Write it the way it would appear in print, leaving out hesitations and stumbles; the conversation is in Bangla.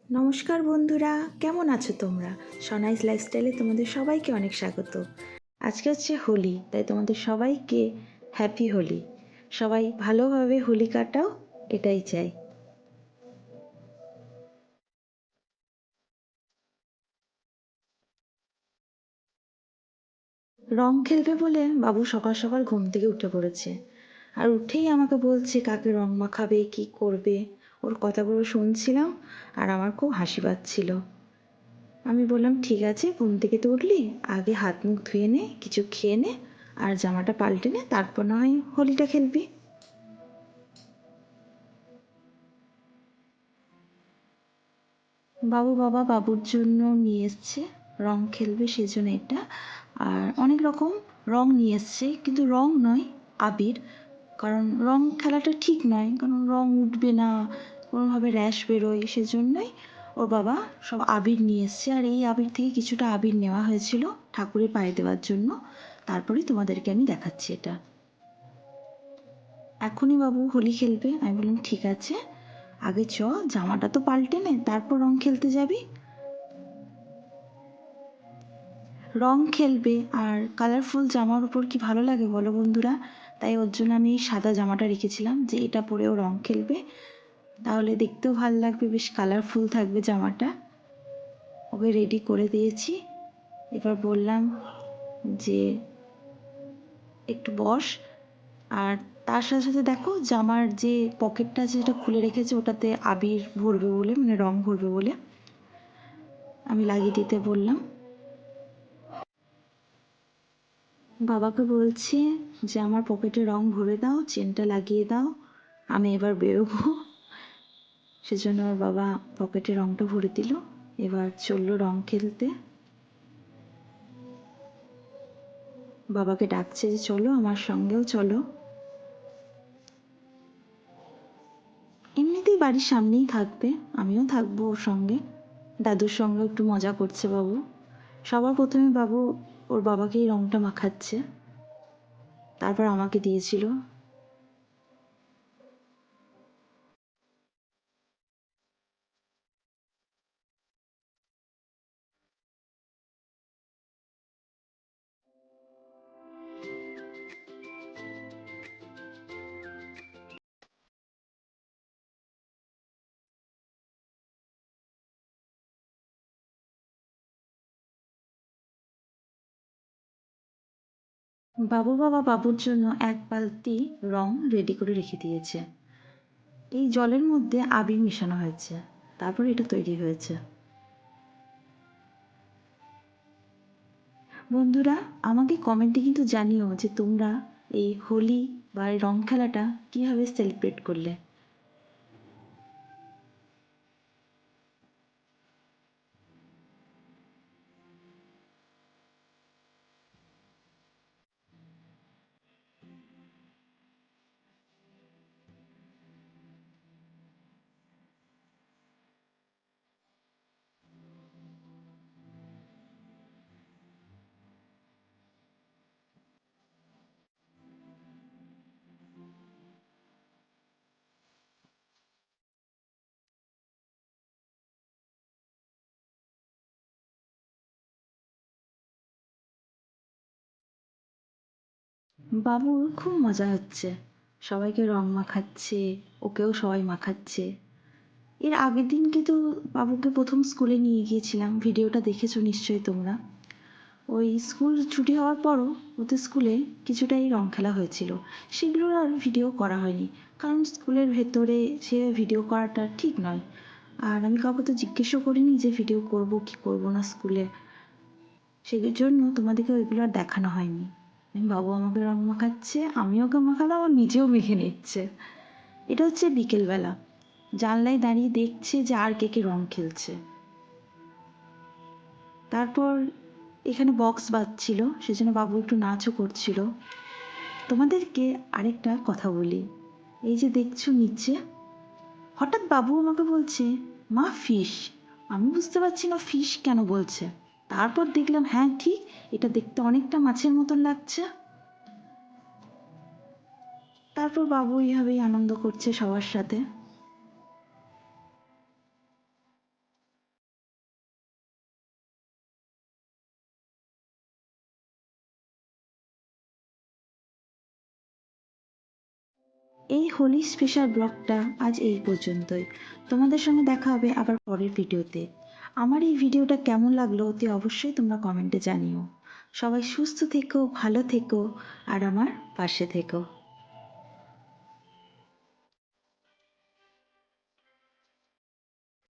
নমস্কার বন্ধুরা, কেমন আছো তোমরা? সনাইস লাইফস্টাইলে তোমাদের সবাইকে অনেক স্বাগত। আজকে হচ্ছে হোলি, তাই তোমাদের সবাইকে হ্যাপি হোলি। সবাই ভালোভাবে হোলি কাটাও, এটাই চাই। রং খেলবে বলে বাবু সকাল সকাল ঘুম থেকে উঠে পড়েছে, আর উঠেই আমাকে বলছে কাকে রং মাখাবে, কি করবে। ওর কথাগুলো শুনছিলাম আর আমার খুব হাসি পাচ্ছিল। আমি বললাম ঠিক আছে, ঘুম থেকে তো উঠলি, আগে হাত মুখ ধুয়ে নে, কিছু খেয়ে নে, আর জামাটা পাল্টে নে, তারপর না হয় হোলিটা খেলবি। বাবুর জন্য নিয়ে এসছে, রং খেলবে সেজন্য এটা। আর অনেক রকম রং নিয়ে এসছে, কিন্তু রং নয়, আবির। কারণ রং খেলাটা ঠিক নয়, কারণ রং উঠবে না, কোনোভাবে র্যাশ বেরোয়, সেজন্যই ওর বাবা সব আবির নিয়ে এসছে। আর এই আবির থেকে কিছুটা আবির নেওয়া হয়েছিল ঠাকুরের পায়ে দেওয়ার জন্য। তারপরেই তোমাদেরকে আমি দেখাচ্ছি এটা। এখনই বাবু হোলি খেলবে, আমি বললাম ঠিক আছে, আগে চ, জামাটা তো পাল্টে নে, তারপর রং খেলতে যাবি। রং খেলবে আর কালারফুল জামার উপর কি ভালো লাগে বলো বন্ধুরা। তাই ওর জন্য আমি এই সাদা জামাটা রেখেছিলাম, যে এটা পরেও রং খেলবে, তাহলে দেখতেও ভালো লাগবে, বেশ কালারফুল থাকবে জামাটা। ওকে রেডি করে দিয়েছি। এবার বললাম যে একটু বস। আর তার সাথে সাথে দেখো, জামার যে পকেটটা আছে সেটা খুলে রেখেছে, ওটাতে আবির ভরবে বলে, মানে রং ভরবে বলে আমি লাগিয়ে দিতে বললাম। বাবাকে বলছি যে আমার পকেটে রং ভরে দাও, চেনটা লাগিয়ে দাও, আমি এবার বেরোবো। সেজন্য ওর বাবা পকেটে রংটা ভরে দিল। এবার চললো রং খেলতে। বাবাকে ডাকছে যে চলো, আমার সঙ্গেও চলো। এমনিতেই বাড়ির সামনেই থাকবে, আমিও থাকবো ওর সঙ্গে। দাদুর সঙ্গে একটু মজা করছে বাবু। সবার প্রথমে বাবু ওর বাবাকেই রংটা মাখাচ্ছে, তারপর আমাকে দিয়েছিল। বাবুর জন্য এক বালতি রং রেডি করে রেখে দিয়েছে। এই জলের মধ্যে আবির মেশানো হয়েছে, তারপর এটা তৈরি হয়েছে। বন্ধুরা, আমাকে কমেন্টে কিন্তু জানিও যে তোমরা এই হোলি বা এই রং খেলাটা কীভাবে সেলিব্রেট করলে। বাবুর খুব মজা হচ্ছে, সবাইকে রং মাখাচ্ছে, ওকেও সবাই মাখাচ্ছে। এর আগের দিন কিন্তু বাবুকে প্রথম স্কুলে নিয়ে গিয়েছিলাম, ভিডিওটা দেখেছো নিশ্চয়ই তোমরা। ওই স্কুল ছুটি হওয়ার পরও ওদের স্কুলে কিছুটাই রং খেলা হয়েছিল, সেগুলোর আর ভিডিও করা হয়নি, কারণ স্কুলের ভেতরে সে ভিডিও করাটা ঠিক নয়। আর আমি কাউকে তো জিজ্ঞেসও করিনি যে ভিডিও করব কি করব না স্কুলে, সেই জন্য তোমাদেরকে ওইগুলো আর দেখানো হয়নি। বাবু আমাকে রং মাখাচ্ছে, আমিও ওকে মাখালাম, ও নিজেও মেখে নিচ্ছে। এটা হচ্ছে বিকেলবেলা, জানলায় দাঁড়িয়ে দেখছে যে আর কে কে রং খেলছে। তারপর এখানে বক্স বাজছিল, সেজন্য বাবু একটু নাচও করছিল। তোমাদেরকে আরেকটা কথা বলি, এই যে দেখছো নিচে, হঠাৎ বাবু আমাকে বলছে মা ফিশ। আমি বুঝতে পারছি না ফিশ কেন বলছে। তারপর দেখলাম হ্যাঁ ঠিক, এটা দেখতে অনেকটা মাছের মতন লাগছে। তারপর বাবু এইভাবেই আনন্দ করছে সবার সাথে। এই হোলি স্পেশাল ব্লগটা আজ এই পর্যন্তই। তোমাদের সঙ্গে দেখা হবে আবার পরের ভিডিওতে। আমার এই ভিডিওটা কেমন লাগলো অতি অবশ্যই তোমরা কমেন্টে জানিও। সবাই সুস্থ থেকো, ভালো থেকো আর আমার পাশে থেকো।